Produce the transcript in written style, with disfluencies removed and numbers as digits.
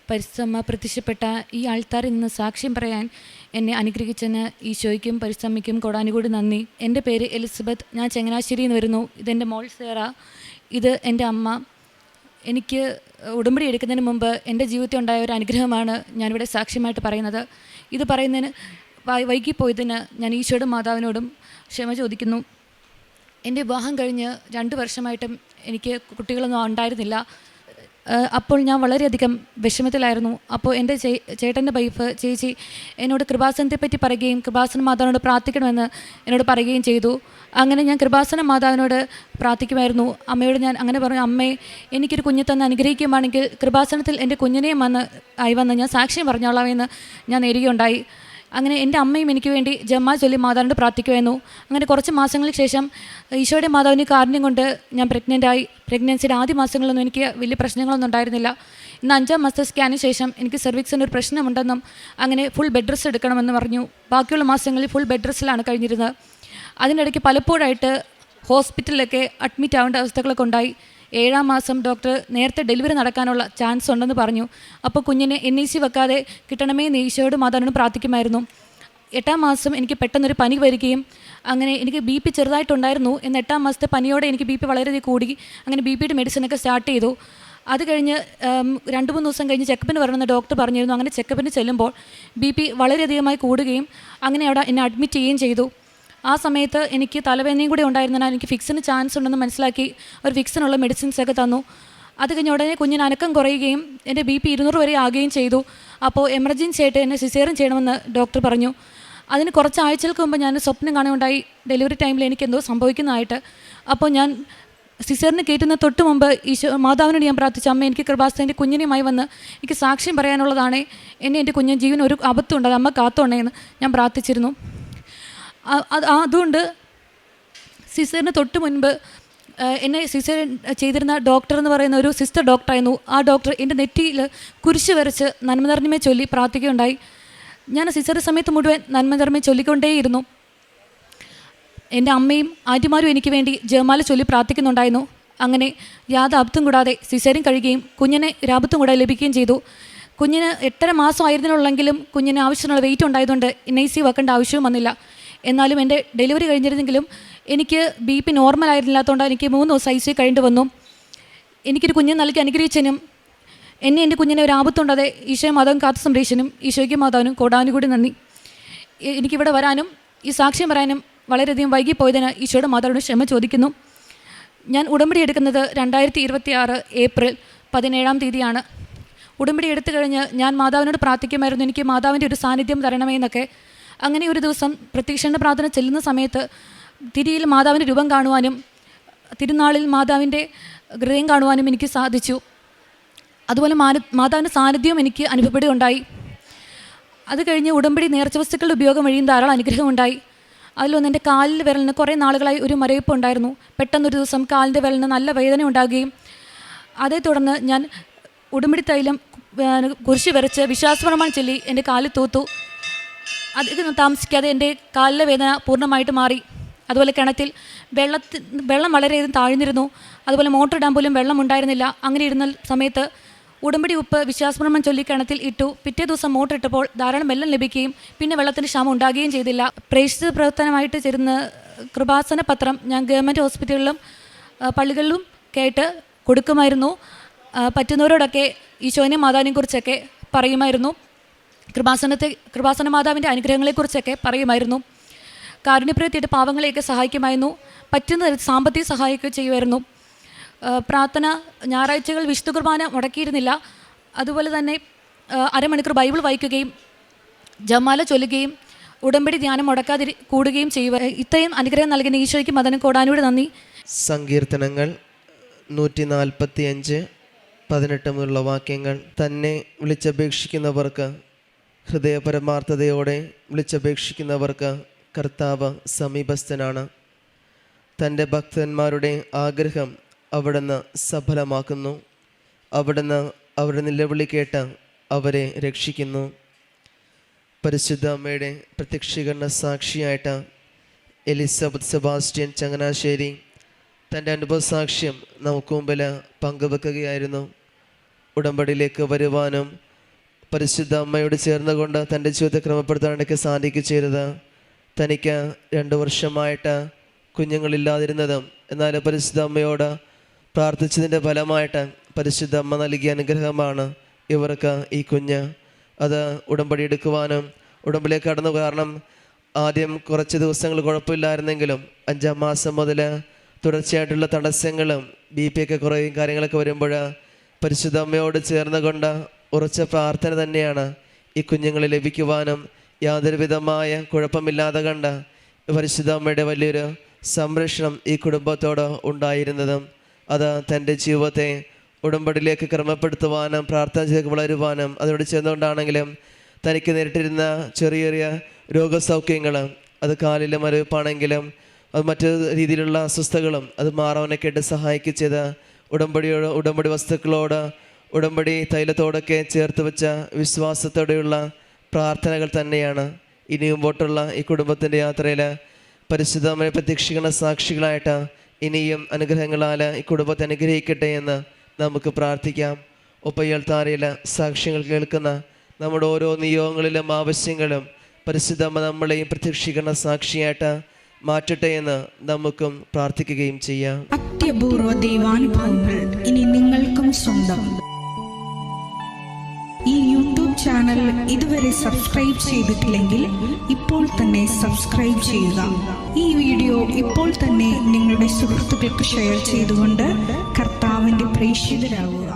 പരിസമ്മ പ്രത്യക്ഷപ്പെട്ട ഈ ആൾത്താരിൽ നിന്ന് സാക്ഷ്യം പറയാൻ എന്നെ അനുഗ്രഹിച്ചതിന് ഈശോയ്ക്കും പരിസമ്മയ്ക്കും കൊടാനുകൂടി നന്ദി. എൻ്റെ പേര് എലിസബത്ത്. ഞാൻ ചങ്ങനാശ്ശേരിയിൽ നിന്ന് വരുന്നു. ഇതെൻ്റെ മോൾ സേറ. ഇത് എൻ്റെ അമ്മ. എനിക്ക് ഉടമ്പടി എടുക്കുന്നതിന് മുമ്പ് എൻ്റെ ജീവിതത്തിൽ ഉണ്ടായ ഒരു അനുഗ്രഹമാണ് ഞാനിവിടെ സാക്ഷ്യമായിട്ട് പറയുന്നത്. ഇത് പറയുന്നതിന് വൈകിപ്പോയതിന് ഞാൻ ഈശോയോടും മാതാവിനോടും ക്ഷമ ചോദിക്കുന്നു. എൻ്റെ വിവാഹം കഴിഞ്ഞ് 2 വർഷമായിട്ടും എനിക്ക് കുട്ടികളൊന്നും ഉണ്ടായിരുന്നില്ല. അപ്പോൾ ഞാൻ വളരെയധികം വിഷമത്തിലായിരുന്നു. അപ്പോൾ എൻ്റെ ചേട്ടൻ്റെ വൈഫ് ചേച്ചി എന്നോട് കൃപാസനത്തെപ്പറ്റി പറയുകയും കൃപാസന മാതാവിനോട് പ്രാർത്ഥിക്കണമെന്ന് എന്നോട് പറയുകയും ചെയ്തു. അങ്ങനെ ഞാൻ കൃപാസന മാതാവിനോട് പ്രാർത്ഥിക്കുമായിരുന്നു. അമ്മയോട് ഞാൻ അങ്ങനെ പറഞ്ഞു, അമ്മേ, എനിക്കൊരു കുഞ്ഞ് തന്ന് അനുഗ്രഹിക്കുവാണെങ്കിൽ കൃപാസനത്തിൽ എൻ്റെ കുഞ്ഞിനെയും വന്ന് ഞാൻ സാക്ഷ്യം പറഞ്ഞോളാമെന്ന് ഞാൻ നേരുകയുണ്ടായി. അങ്ങനെ എൻ്റെ അമ്മയും എനിക്ക് വേണ്ടി ജമാ ചൊല്ലി മാതാവിനോട് പ്രാർത്ഥിക്കുമായിരുന്നു. അങ്ങനെ കുറച്ച് മാസങ്ങൾക്ക് ശേഷം ഈശോയുടെ മാതാവിൻ്റെ കാരുണ്യം കൊണ്ട് ഞാൻ പ്രഗ്നൻ്റായി. പ്രഗ്നൻസിയുടെ ആദ്യ മാസങ്ങളിലൊന്നും എനിക്ക് വലിയ പ്രശ്നങ്ങളൊന്നും ഉണ്ടായിരുന്നില്ല. ഇന്ന് 5-ാം മാസത്തെ സ്കാനിന് ശേഷം എനിക്ക് സെർവിക്സിന് ഒരു പ്രശ്നമുണ്ടെന്നും അങ്ങനെ ഫുൾ ബെഡ് റെസ്റ്റ് എടുക്കണമെന്ന് പറഞ്ഞു. ബാക്കിയുള്ള മാസങ്ങളിൽ ഫുൾ ബെഡ് റെസ്റ്റിലാണ് കഴിഞ്ഞിരുന്നത്. അതിനിടയ്ക്ക് പലപ്പോഴായിട്ട് ഹോസ്പിറ്റലിലൊക്കെ അഡ്മിറ്റ് ആവേണ്ട അവസ്ഥകളൊക്കെ ഉണ്ടായി. 7-ാം മാസം ഡോക്ടർ നേരത്തെ ഡെലിവറി നടക്കാനുള്ള ചാൻസ് ഉണ്ടെന്ന് പറഞ്ഞു. അപ്പോൾ കുഞ്ഞിനെ NIC വെക്കാതെ കിട്ടണമേ എന്ന് ഈശോയോട് മാതാവിനോട് പ്രാർത്ഥിക്കുമായിരുന്നു. 8-ാം മാസം എനിക്ക് പെട്ടെന്നൊരു പനി വരികയും അങ്ങനെ എനിക്ക് BP ചെറുതായിട്ടുണ്ടായിരുന്നു. എന്ന് 8-ാം മാസത്തെ പനിയോടെ എനിക്ക് BP വളരെയധികം കൂടി. അങ്ങനെ BPയുടെ മെഡിസിനൊക്കെ സ്റ്റാർട്ട് ചെയ്തു. അത് കഴിഞ്ഞ് 2-3 ദിവസം കഴിഞ്ഞ് ചെക്കപ്പിന് വരണമെന്ന് ഡോക്ടർ പറഞ്ഞിരുന്നു. അങ്ങനെ ചെക്കപ്പിന് ചെല്ലുമ്പോൾ BP വളരെയധികമായി കൂടുകയും അങ്ങനെ അവിടെ എന്നെ അഡ്മിറ്റ് ചെയ്യുകയും ചെയ്തു. ആ സമയത്ത് എനിക്ക് തലവേദനയും കൂടി ഉണ്ടായിരുന്നതിനാൽ എനിക്ക് ഫിക്സിന് ചാൻസ് ഉണ്ടെന്ന് മനസ്സിലാക്കി ഒരു ഫിക്സിനുള്ള മെഡിസിൻസൊക്കെ തന്നു. അത് കഴിഞ്ഞ ഉടനെ കുഞ്ഞിന് അനക്കം കുറയുകയും എൻ്റെ BP 200 വരെ ആകുകയും ചെയ്തു. അപ്പോൾ എമർജൻസി ആയിട്ട് എന്നെ സിസേറിയൻ ചെയ്യണമെന്ന് ഡോക്ടർ പറഞ്ഞു. അതിന് കുറച്ച് ആഴ്ചകൾക്ക് മുമ്പ് ഞാൻ സ്വപ്നം കാണുകയുണ്ടായി, ഡെലിവറി ടൈമിൽ എനിക്ക് എന്തോ സംഭവിക്കുന്നതായിട്ട്. അപ്പോൾ ഞാൻ സിസേറിന് കയറ്റുന്ന തൊട്ട് മുമ്പ് മാതാവിനോട് ഞാൻ പ്രാർത്ഥിച്ചു, അമ്മ, എനിക്ക് കൃപാസനത്തിൻ്റെ കുഞ്ഞിനെയുമായി വന്ന് എനിക്ക് സാക്ഷ്യം പറയാനുള്ളതാണ്. എൻ്റെ കുഞ്ഞിന് ജീവൻ ഒരു അബദ്ധമുണ്ട്, അത് അമ്മ കാത്തോണേന്ന് ഞാൻ പ്രാർത്ഥിച്ചിരുന്നു. അതുകൊണ്ട് സിസേറിന് തൊട്ട് മുൻപ് എന്നെ സിസേറിയൻ ചെയ്തിരുന്ന ഡോക്ടർ എന്ന് പറയുന്ന ഒരു സിസ്റ്റർ ഡോക്ടറായിരുന്നു. ആ ഡോക്ടർ എൻ്റെ നെറ്റിയിൽ കുരിശ് വരച്ച് നന്മ നിറഞ്ഞമേ ചൊല്ലി പ്രാർത്ഥിക്കുകയുണ്ടായി. ഞാൻ സിസേറിയൻ സമയത്ത് മുഴുവൻ നന്മ നിറഞ്ഞമേ ചൊല്ലിക്കൊണ്ടേയിരുന്നു. എൻ്റെ അമ്മയും ആൻറ്റിമാരും എനിക്ക് വേണ്ടി ജപമാല ചൊല്ലി പ്രാർത്ഥിക്കുന്നുണ്ടായിരുന്നു. അങ്ങനെ യാതൊരു അബദ്ധം കൂടാതെ സിസേറിയൻ കഴിയുകയും കുഞ്ഞിനെ ഒരു അബദ്ധം കൂടാതെ ലഭിക്കുകയും ചെയ്തു. കുഞ്ഞിന് 8.5 മാസം ആയിരുന്നുള്ളെങ്കിലും കുഞ്ഞിന് ആവശ്യമുള്ള വെയിറ്റ് ഉണ്ടായതുകൊണ്ട് NIC വെക്കേണ്ട ആവശ്യവും വന്നില്ല. എന്നാലും എൻ്റെ ഡെലിവറി കഴിഞ്ഞിരുന്നെങ്കിലും എനിക്ക് BP നോർമൽ ആയിരുന്നില്ലാത്തതുകൊണ്ട് എനിക്ക് 3 ദിവസം ICU കഴിഞ്ഞിട്ട് വന്നു. എനിക്കൊരു കുഞ്ഞിനെ നൽകി അനുഗ്രഹിച്ചതിനും എൻ്റെ കുഞ്ഞിനെ ഒരു ആപത്തുണ്ടാതെ ഈശോയും മാതാവും കാത്തു സംരക്ഷിച്ചതിനും ഈശോയ്ക്കും മാതാവിനും കൊടാനുകൂടി നന്ദി. എനിക്കിവിടെ വരാനും ഈ സാക്ഷ്യം പറയാനും വളരെയധികം വൈകിപ്പോയതിന് ഈശോയുടെ മാതാവിനോട് ക്ഷമ ചോദിക്കുന്നു. ഞാൻ ഉടമ്പടി എടുക്കുന്നത് 2026 ഏപ്രിൽ 17-ാം തീയതിയാണ്. ഉടമ്പടി എടുത്തു കഴിഞ്ഞ് ഞാൻ മാതാവിനോട് പ്രാർത്ഥിക്കുമായിരുന്നു, എനിക്ക് മാതാവിൻ്റെ ഒരു സാന്നിധ്യം തരണമേ എന്നൊക്കെ. അങ്ങനെ ഒരു ദിവസം പ്രത്യക്ഷീകരണ പ്രാർത്ഥന ചെല്ലുന്ന സമയത്ത് തിരിയിൽ മാതാവിൻ്റെ രൂപം കാണുവാനും തിരുനാളിൽ മാതാവിൻ്റെ ഹൃദയം കാണുവാനും എനിക്ക് സാധിച്ചു. അതുപോലെ മാതാവിൻ്റെ സാന്നിധ്യവും എനിക്ക് അനുഭവപ്പെടുകയുണ്ടായി. അത് കഴിഞ്ഞ് ഉടമ്പടി നേർച്ച വസ്തുക്കളുടെ ഉപയോഗം വഴിയും ധാരാളം അനുഗ്രഹം ഉണ്ടായി. അതിലൊന്ന്, എൻ്റെ കാലിൽ വിരലിന് കുറേ നാളുകളായി ഒരു മരവിപ്പ് ഉണ്ടായിരുന്നു. പെട്ടെന്നൊരു ദിവസം കാലിൻ്റെ വിരലിന് നല്ല വേദന ഉണ്ടാകുകയും അതേ തുടർന്ന് ഞാൻ ഉടമ്പടി തൈലം കുരിശ് വരച്ച് വിശ്വാസപ്രമാണം ചൊല്ലി എൻ്റെ കാലിൽ തൂത്തു. അധികം താമസിക്കാതെ എൻ്റെ കാലിലെ വേദന പൂർണ്ണമായിട്ട് മാറി. അതുപോലെ കിണറ്റിൽ വെള്ളം വളരെയധികം താഴ്ന്നിരുന്നു. അതുപോലെ മോട്ടർ ഇടാൻ പോലും വെള്ളം ഉണ്ടായിരുന്നില്ല. അങ്ങനെ ഇരുന്ന സമയത്ത് ഉടമ്പടി ഉപ്പ് വിശ്വാസപ്രമാണം ചൊല്ലി കിണറ്റിൽ ഇട്ടു. പിറ്റേ ദിവസം മോട്ടർ ഇട്ടപ്പോൾ ധാരാളം വെള്ളം ലഭിക്കുകയും പിന്നെ വെള്ളത്തിന് ക്ഷാമം ഉണ്ടാകുകയും ചെയ്തില്ല. പ്രേക്ഷിത പ്രവർത്തനമായിട്ട് ചേരുന്ന കൃപാസന പത്രം ഞാൻ ഗവൺമെൻറ് ഹോസ്പിറ്റലുകളിലും പള്ളികളിലും കേട്ട് കൊടുക്കുമായിരുന്നു. പറ്റുന്നവരോടൊക്കെ ഈശോനെയും മാതാവിനെയും കുറിച്ചൊക്കെ പറയുമായിരുന്നു. കൃപാസന മാതാവിൻ്റെ അനുഗ്രഹങ്ങളെക്കുറിച്ചൊക്കെ പറയുമായിരുന്നു. കാരുണ്യപ്രവൃത്തിയായിട്ട് പാവങ്ങളെയൊക്കെ സഹായിക്കുമായിരുന്നു. പറ്റുന്ന സാമ്പത്തിക സഹായമൊക്കെ ചെയ്യുമായിരുന്നു. പ്രാർത്ഥന ഞായറാഴ്ചകൾ വിശുദ്ധ കുർബാന മുടക്കിയിരുന്നില്ല. അതുപോലെ തന്നെ അരമണിക്കൂർ ബൈബിൾ വായിക്കുകയും ജപമാല ചൊല്ലുകയും ഉടമ്പടി ധ്യാനം മുടക്കാതെ കൂടുകയും ചെയ്യുക. ഇത്രയും അനുഗ്രഹം നൽകുന്ന ഈശോയ്ക്ക് മദന കോടാനോട് നന്ദി. സങ്കീർത്തനങ്ങൾ 145, 18 മുതലുള്ള വാക്യങ്ങൾ. തന്നെ വിളിച്ചപേക്ഷിക്കുന്നവർക്ക്, ഹൃദയപരമാർത്ഥതയോടെ വിളിച്ചപേക്ഷിക്കുന്നവർക്ക് കർത്താവ് സമീപസ്ഥനാണ്. തൻ്റെ ഭക്തന്മാരുടെ ആഗ്രഹം അവിടുന്ന് സഫലമാക്കുന്നു. അവിടുന്ന് അവരുടെ നിലവിളി കേട്ട് അവരെ രക്ഷിക്കുന്നു. പരിശുദ്ധ അമ്മയുടെ പ്രത്യക്ഷീകരണ സാക്ഷിയായിട്ട് എലിസബത്ത് സെബാസ്റ്റ്യൻ ചങ്ങനാശ്ശേരി തൻ്റെ അനുഭവ സാക്ഷ്യം നമുക്ക് മുമ്പിൽ പങ്കുവെക്കുകയായിരുന്നു. ഉടമ്പടിയിലേക്ക് വരുവാനും പരിശുദ്ധ അമ്മയോട് ചേർന്നുകൊണ്ട് തൻ്റെ ജീവിതത്തെ ക്രമപ്പെടുത്താൻ എനിക്ക് സാധിക്കുകയത്. തനിക്ക് 2 വർഷമായിട്ട് കുഞ്ഞുങ്ങളില്ലാതിരുന്നതും എന്നാൽ പരിശുദ്ധ അമ്മയോട് പ്രാർത്ഥിച്ചതിൻ്റെ ഫലമായിട്ട് പരിശുദ്ധ അമ്മ നൽകിയ അനുഗ്രഹമാണ് ഇവർക്ക് ഈ കുഞ്ഞ്. അത് ഉടമ്പടി എടുക്കുവാനും ഉടമ്പടിയിലേക്ക് കടന്നു. കാരണം ആദ്യം കുറച്ച് ദിവസങ്ങൾ കുഴപ്പമില്ലായിരുന്നെങ്കിലും 5-ാം മാസം മുതൽ തുടർച്ചയായിട്ടുള്ള തടസ്സങ്ങളും BP ഒക്കെ കുറേയും കാര്യങ്ങളൊക്കെ വരുമ്പോൾ പരിശുദ്ധ അമ്മയോട് ചേർന്നുകൊണ്ട് ഉറച്ച പ്രാർത്ഥന തന്നെയാണ് ഈ കുഞ്ഞുങ്ങളെ ലഭിക്കുവാനും യാതൊരു വിധമായ കുഴപ്പമില്ലാതെ കണ്ട് പരിശുദ്ധ അമ്മയുടെ വലിയൊരു സംരക്ഷണം ഈ കുടുംബത്തോട് ഉണ്ടായിരുന്നതും അത് തൻ്റെ ജീവിതത്തെ ഉടമ്പടിയിലേക്ക് ക്രമപ്പെടുത്തുവാനും പ്രാർത്ഥനയിലേക്ക് വളരുവാനും അതിനോട് ചേർന്നുകൊണ്ടാണെങ്കിലും തനിക്ക് നേരിട്ടിരുന്ന ചെറിയ ചെറിയ രോഗസൗഖ്യങ്ങൾ, അത് കാലിലെ മരവിപ്പാണെങ്കിലും അത് മറ്റു രീതിയിലുള്ള അസ്വസ്ഥതകളും അത് മാറാനൊക്കെ ആയിട്ട് സഹായിച്ചത് ഉടമ്പടി വസ്തുക്കളോട് ഉടമ്പടി തൈലത്തോടൊക്കെ ചേർത്ത് വെച്ച വിശ്വാസത്തോടെയുള്ള പ്രാർത്ഥനകൾ തന്നെയാണ്. ഇനി മുമ്പോട്ടുള്ള ഈ കുടുംബത്തിൻ്റെ യാത്രയിൽ പരിശുദ്ധമായ പ്രത്യക്ഷീകരണ സാക്ഷികളായിട്ട് ഇനിയും അനുഗ്രഹങ്ങളാൽ ഈ കുടുംബത്തെ അനുഗ്രഹിക്കട്ടെ എന്ന് നമുക്ക് പ്രാർത്ഥിക്കാം. ഒപ്പം ഈ അൾത്താരയിൽ സാക്ഷ്യങ്ങൾ കേൾക്കുന്ന നമ്മുടെ ഓരോ നിയോഗങ്ങളിലും ആവശ്യങ്ങളും പരിശുദ്ധ അമ്മ നമ്മളെയും പ്രത്യക്ഷീകരണ സാക്ഷിയായിട്ട് മാറ്റട്ടെ എന്ന് നമുക്കും പ്രാർത്ഥിക്കുകയും ചെയ്യാം. അത്യപൂർവ ദൈവാനുഭവങ്ങൾ ഇനി നിങ്ങൾക്കും സ്വന്തം. ഈ യൂട്യൂബ് ചാനൽ ഇതുവരെ സബ്സ്ക്രൈബ് ചെയ്തിട്ടില്ലെങ്കിൽ ഇപ്പോൾ തന്നെ സബ്സ്ക്രൈബ് ചെയ്യുക. ഈ വീഡിയോ ഇപ്പോൾ തന്നെ നിങ്ങളുടെ സുഹൃത്തുക്കൾക്ക് ഷെയർ ചെയ്തുകൊണ്ട് കർത്താവിൻ്റെ പ്രേക്ഷിതരാകുക.